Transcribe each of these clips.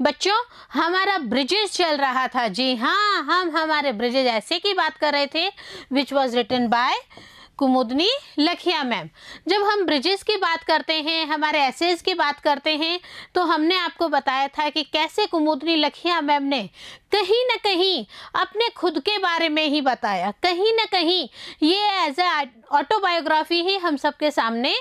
बच्चों, हमारा ब्रिजेस चल रहा था। जी हाँ, हम हमारे ब्रिजेस ऐसे की बात कर रहे थे विच वॉज रिटन बाय कुमुदनी लखिया मैम। जब हम ब्रिजेस की बात करते हैं, हमारे एसेज की बात करते हैं, तो हमने आपको बताया था कि कैसे कुमुदनी लखिया मैम ने कहीं ना कहीं अपने खुद के बारे में ही बताया। कहीं ना कहीं ये एज ए ऑटोबायोग्राफी ही हम सबके सामने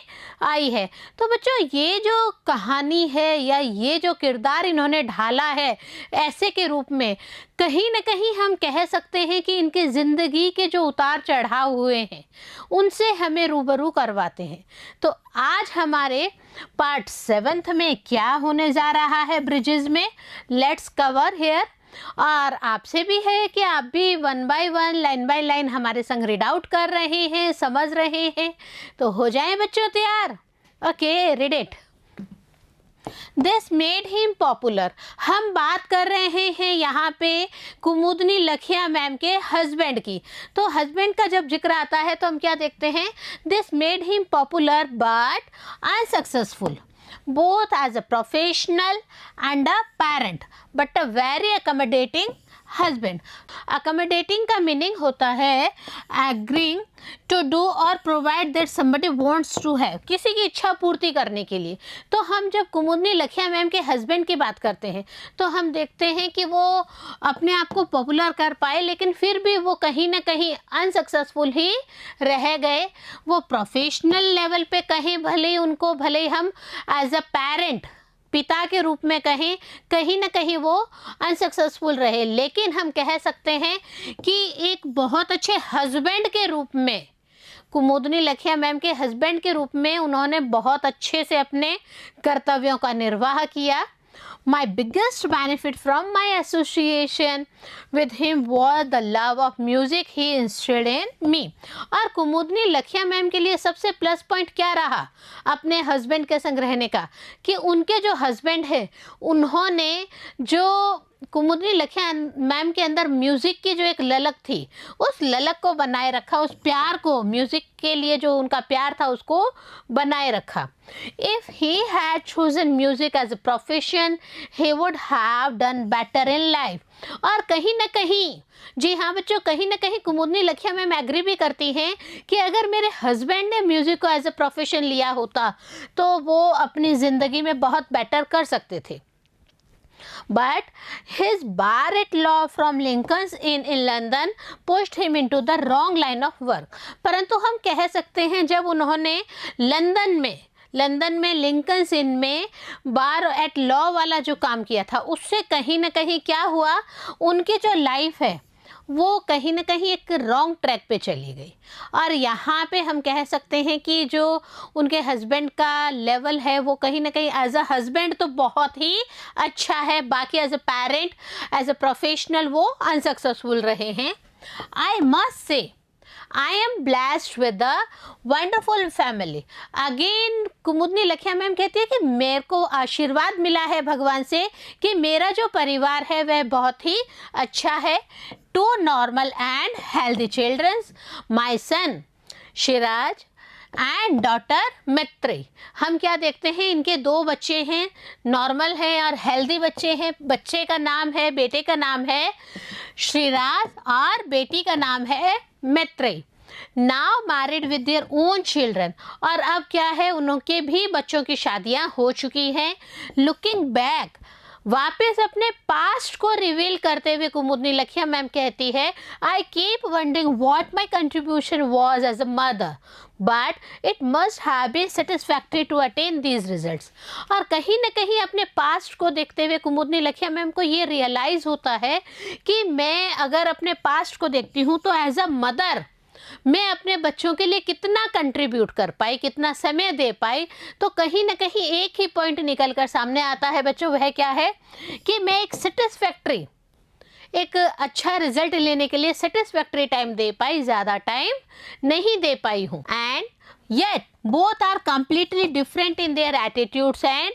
आई है। तो बच्चों, ये जो कहानी है या ये जो किरदार इन्होंने ढाला है ऐसे के रूप में, कहीं ना कहीं हम कह सकते हैं कि इनके ज़िंदगी के जो उतार चढ़ाव हुए हैं उनसे हमें रूबरू करवाते हैं। तो आज हमारे पार्ट 7 में क्या होने जा रहा है ब्रिजेस में, लेट्स कवर हेयर। और आपसे भी है कि आप भी 1 बाय 1 लाइन बाय लाइन हमारे संग रीड आउट कर रहे हैं, समझ रहे हैं। तो हो जाए बच्चों तैयार। Okay, read it. This made him popular. हम बात कर रहे हैं यहाँ पे कुमुदनी लखिया मैम के हस्बैंड की। तो हस्बैंड का जब जिक्र आता है तो हम क्या देखते हैं, this made him popular but unsuccessful both as a professional and a parent, but a very accommodating husband. accommodating का मीनिंग होता है agreeing to do और provide that somebody wants to have, किसी की इच्छा पूर्ति करने के लिए। तो हम जब कुमुदनी लखिया मैम के हस्बैंड की बात करते हैं तो हम देखते हैं कि वो अपने आप को पॉपुलर कर पाए, लेकिन फिर भी वो कहीं ना कहीं अनसक्सेसफुल ही रह गए। वो प्रोफेशनल लेवल पे कहें, भले उनको भले हम एज अ पेरेंट, पिता के रूप में कहें, कहीं ना कहीं वो अनसक्सेसफुल रहे, लेकिन हम कह सकते हैं कि एक बहुत अच्छे हस्बैंड के रूप में, कुमुदनी लखिया मैम के हस्बैंड के रूप में उन्होंने बहुत अच्छे से अपने कर्तव्यों का निर्वाह किया। My biggest benefit from my association with him was the love of music he instilled in me. और कुमुदनी लखिया मैम के लिए सबसे प्लस पॉइंट क्या रहा अपने हस्बैंड के संग रहने का, कि उनके जो हस्बैंड है उन्होंने जो कुमुदनी लखिया मैम के अंदर म्यूज़िक की जो एक ललक थी, उस ललक को बनाए रखा, उस प्यार को, म्यूज़िक के लिए जो उनका प्यार था उसको बनाए रखा। If he had chosen music as a profession, he would have done better in life. और कहीं ना कहीं, जी हाँ बच्चों, कहीं ना कहीं कुमुदनी लखिया मैम एग्री भी करती हैं कि अगर मेरे हस्बैंड ने म्यूज़िक को एज अ प्रोफेशन लिया होता तो वो अपनी ज़िंदगी में बहुत बेटर कर सकते थे। But his bar at law from Lincoln's Inn in London pushed him into the wrong line of work. परंतु हम कह सकते हैं जब उन्होंने लंदन में लिंकन्स इन में बार एट लॉ वाला जो काम किया था, उससे कहीं ना कहीं क्या हुआ, उनकी जो लाइफ है वो कहीं ना कहीं एक रॉन्ग ट्रैक पे चली गई। और यहाँ पे हम कह सकते हैं कि जो उनके हस्बैंड का लेवल है वो कहीं ना कहीं एज अ हस्बैंड तो बहुत ही अच्छा है, बाकी as a parent, as a professional वो अनसक्सेसफुल रहे हैं। I must say I am blessed with a wonderful family. Again कुमुदनी लखिया मैम कहती है कि मेरे को आशीर्वाद मिला है भगवान से कि मेरा जो परिवार है वह बहुत ही अच्छा है। Two normal and healthy children, my son Siraj and daughter मैत्री। हम क्या देखते हैं, इनके 2 बच्चे हैं, नॉर्मल हैं और हेल्दी बच्चे हैं। बच्चे का नाम है, बेटे का नाम है श्रीराज और बेटी का नाम है मैत्री। Now married with their own children, और अब क्या है, उनके भी बच्चों की शादियां हो चुकी हैं। लुकिंग बैक, वापस अपने पास्ट को रिवील करते हुए कुमुदनी लखिया मैम कहती है, I keep wondering what my contribution was as a mother but it must have been satisfactory to attain these results. और कहीं ना कहीं अपने पास्ट को देखते हुए कुमुदनी लखिया मैम को ये रियलाइज़ होता है कि मैं अगर अपने पास्ट को देखती हूँ तो एज अ मदर मैं अपने बच्चों के लिए कितना कंट्रीब्यूट कर पाई, कितना समय दे पाई। तो कहीं ना कहीं एक ही पॉइंट निकल कर सामने आता है बच्चों, वह क्या है कि मैं एक अच्छा रिजल्ट लेने के लिए सेटिस्फैक्ट्री टाइम दे पाई, ज़्यादा टाइम नहीं दे पाई हूँ। And yet both are completely different in their attitudes and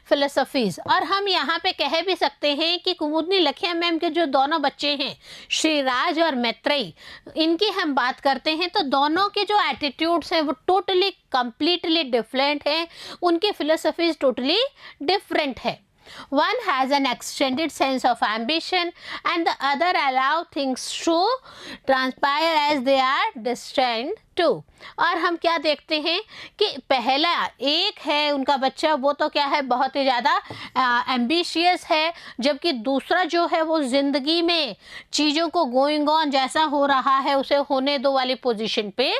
philosophies. और हम यहाँ पे कह भी सकते हैं कि कुमुदनी लखिया मैम के जो दोनों बच्चे हैं श्रीराज और मैत्रेयी, इनकी हम बात करते हैं तो दोनों के जो एटीट्यूड्स हैं वो टोटली कम्प्लीटली डिफरेंट हैं, उनकी फिलोसफीज टोटली डिफरेंट है। One has an extended sense of ambition and the other allow things to transpire as they are destined to. और हम क्या देखते हैं कि पहला एक है उनका बच्चा, वो तो क्या है, बहुत ही ज़्यादा एम्बिशियस है, जबकि दूसरा जो है वो ज़िंदगी में चीज़ों को गोइंग ऑन जैसा हो रहा है उसे होने दो वाली पोजीशन पे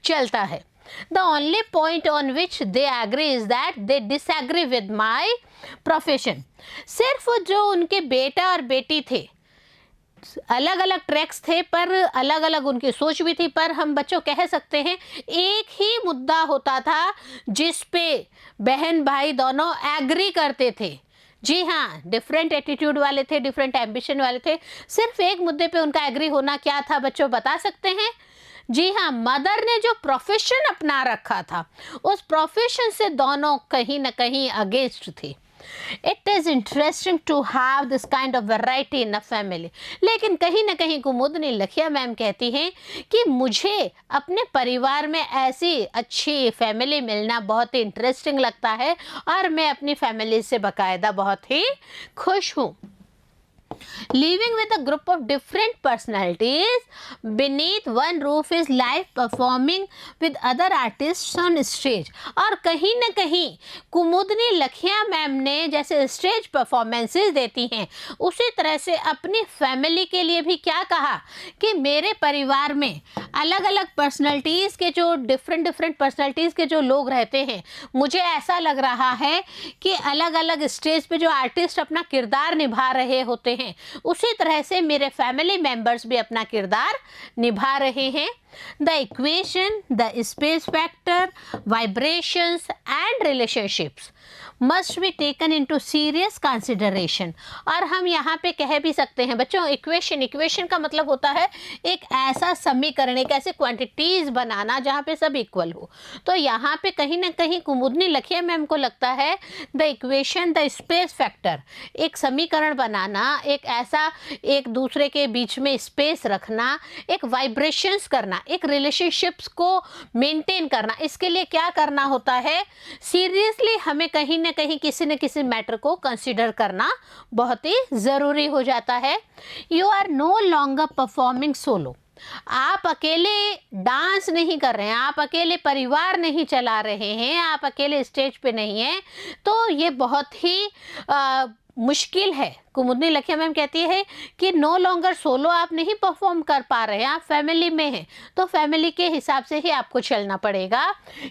चलता है. The only point on which they agree is that they disagree with my profession. सिर्फ जो उनके बेटा और बेटी थे, अलग अलग ट्रैक्स थे पर अलग अलग उनकी सोच भी थी, पर हम बच्चों कह सकते हैं एक ही मुद्दा होता था जिस पे बहन भाई दोनों एग्री करते थे. जी हाँ, डिफरेंट एटीट्यूड वाले थे, डिफरेंट एम्बिशन वाले थे, सिर्फ एक मुद्दे पे उनका एग्री होना क्या था बच्चों, बता सकते हैं? जी हाँ, मदर ने जो प्रोफेशन अपना रखा था उस प्रोफेशन से दोनों कहीं ना कहीं अगेंस्ट थे. It is interesting to have this kind of variety in a family. लेकिन कहीं ना कहीं कुमुदनी लखिया मैम कहती हैं कि मुझे अपने परिवार में ऐसी अच्छी फैमिली मिलना बहुत ही इंटरेस्टिंग लगता है और मैं अपनी फैमिली से बाकायदा बहुत ही खुश हूँ. Living with a group of different personalities beneath one roof is like performing with other artists on stage. और कहीं ना कहीं कुमुदनी लखिया मैम ने जैसे स्टेज परफॉर्मेंसेस देती हैं उसी तरह से अपनी फैमिली के लिए भी क्या कहा कि मेरे परिवार में अलग अलग पर्सनैलिटीज़ के जो डिफरेंट पर्सनैलिटीज़ के जो लोग रहते हैं, मुझे ऐसा लग रहा है कि अलग अलग स्टेज पे जो आर्टिस्ट अपना किरदार निभा रहे होते हैं उसी तरह से मेरे फैमिली मेंबर्स भी अपना किरदार निभा रहे हैं. The equation, the space factor, vibrations and relationships must be taken into serious consideration. और हम यहाँ पे कह भी सकते हैं बच्चों, इक्वेशन का मतलब होता है एक ऐसा समीकरण, एक ऐसे क्वांटिटीज़ बनाना जहाँ पे सब इक्वल हो. तो यहाँ पे कहीं ना कहीं कुमुदनी लखिया मैम को लगता है the equation, the space factor, एक समीकरण बनाना, एक ऐसा एक दूसरे के बीच में स्पेस रखना, एक वाइब्रेशंस करना, एक रिलेशनशिप्स को मेंटेन करना, इसके लिए क्या करना होता है, सीरियसली हमें कहीं ना कहीं किसी न किसी मैटर को कंसीडर करना बहुत ही ज़रूरी हो जाता है. You are no longer performing solo. आप अकेले डांस नहीं कर रहे हैं, आप अकेले परिवार नहीं चला रहे हैं, आप अकेले स्टेज पे नहीं हैं, तो ये बहुत ही मुश्किल है. कुमुदनी लखिया मैम कहती है कि नो लॉन्गर सोलो आप नहीं परफॉर्म कर पा रहे हैं, आप फैमिली में हैं, तो फैमिली के हिसाब से ही आपको चलना पड़ेगा.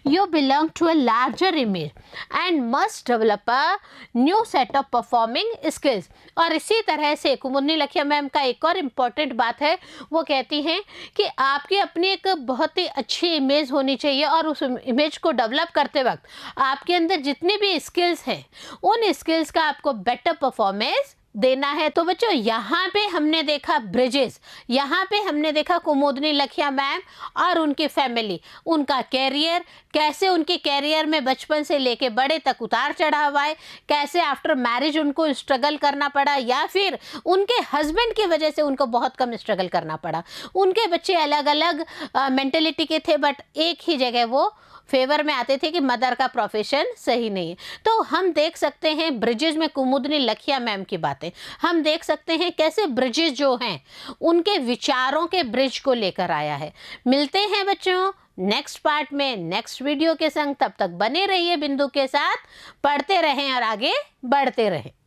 You belong to a larger image and must develop a new set of performing skills. और इसी तरह से कुमुदनी लखिया मैम का एक और इम्पॉर्टेंट बात है, वो कहती हैं कि आपकी अपनी एक बहुत ही अच्छी इमेज होनी चाहिए और उस इमेज को डेवलप करते वक्त आपके अंदर जितनी भी स्किल्स हैं उन स्किल्स का आपको बेटर परफॉर्मेंस देना है. तो बच्चों यहाँ पे हमने देखा ब्रिजेस, यहाँ पे हमने देखा कुमुदनी लखिया मैम और उनकी फैमिली, उनका कैरियर, कैसे उनके कैरियर में बचपन से लेके बड़े तक उतार चढ़ाव आए, कैसे आफ्टर मैरिज उनको स्ट्रगल करना पड़ा या फिर उनके हस्बैंड की वजह से उनको बहुत कम स्ट्रगल करना पड़ा. उनके बच्चे अलग अलग मेंटेलिटी के थे बट एक ही जगह वो फेवर में आते थे कि मदर का प्रोफेशन सही नहीं है. तो हम देख सकते हैं ब्रिजेस में कुमुदनी लखिया मैम की बातें, हम देख सकते हैं कैसे ब्रिजेस जो हैं उनके विचारों के ब्रिज को लेकर आया है. मिलते हैं बच्चों नेक्स्ट पार्ट में नेक्स्ट वीडियो के संग. तब तक बने रहिए बिंदु के साथ, पढ़ते रहें और आगे बढ़ते रहें.